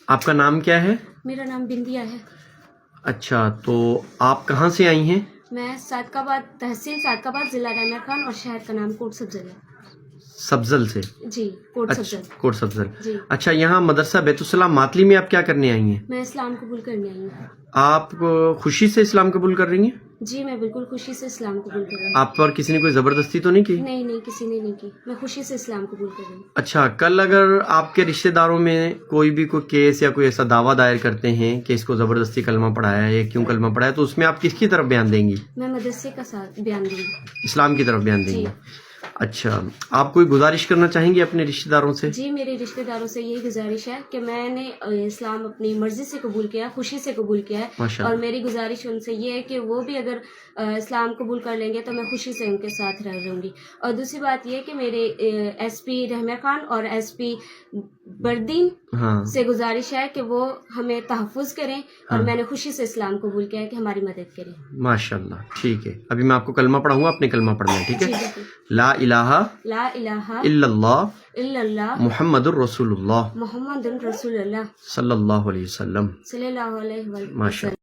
آپ کا نام کیا ہے؟ میرا نام بندیا ہے. اچھا، تو آپ کہاں سے آئی ہیں؟ میں صادقآباد، تحصیل صادقآباد، ضلع رحمہ خان، اور شہر کا نام کوٹ سبزل ہے. سبزل سے؟ جی، کوٹ اچھا، سبزل. کوٹ سبزل. جی. اچھا، یہاں مدرسہ بیت السلام ماتلی میں آپ کیا کرنے آئی ہیں؟ میں اسلام قبول کرنے آئی ہوں. آپ خوشی سے اسلام قبول کر رہی ہیں؟ جی، میں بالکل خوشی سے اسلام قبول کر رہی ہوں. آپ پر کسی نے کوئی زبردستی تو نہیں کی؟ نہیں، کسی نے نہیں کی. میں خوشی سے اسلام قبول کر رہی ہوں. اچھا، کل اگر آپ کے رشتہ داروں میں کوئی کیس یا کوئی ایسا دعویٰ دائر کرتے ہیں کہ اس کو زبردستی کلمہ پڑھایا ہے یا کیوں کلمہ پڑھایا، تو اس میں آپ کس کی طرف بیان دیں گی؟ میں مدرسے کا ساتھ بیان دوں گی. اسلام کی طرف بیان دیں جی. گی. اچھا، آپ کوئی گزارش کرنا چاہیں گے اپنے رشتہ داروں سے؟ جی، میرے رشتہ داروں سے یہی گزارش ہے کہ میں نے اسلام اپنی مرضی سے قبول کیا، خوشی سے قبول کیا ہے. ماشاء اللہ. اور میری گزارش ان سے یہ ہے کہ وہ بھی اگر اسلام قبول کر لیں گے تو میں خوشی سے ان کے ساتھ رہوں گی. اور دوسری بات یہ کہ میرے ایس پی رحمہ خان اور ایس پی بردین سے گزارش ہے کہ وہ ہمیں تحفظ کریں، اور میں نے خوشی سے اسلام قبول کیا ہے کہ ہماری مدد کریں. ماشاء اللہ، ٹھیک ہے. ابھی میں آپ کو کلمہ پڑھوں گا، اپنے کلمہ پڑھنا ہے، ٹھیک ہے؟ جی بالکل. لا الہ لا الہ الا اللہ الا اللہ محمد الرسول اللہ محمد رسول اللہ صلی اللہ علیہ وسلم. صلی اللہ علیہ وسلم. ماشاء اللہ.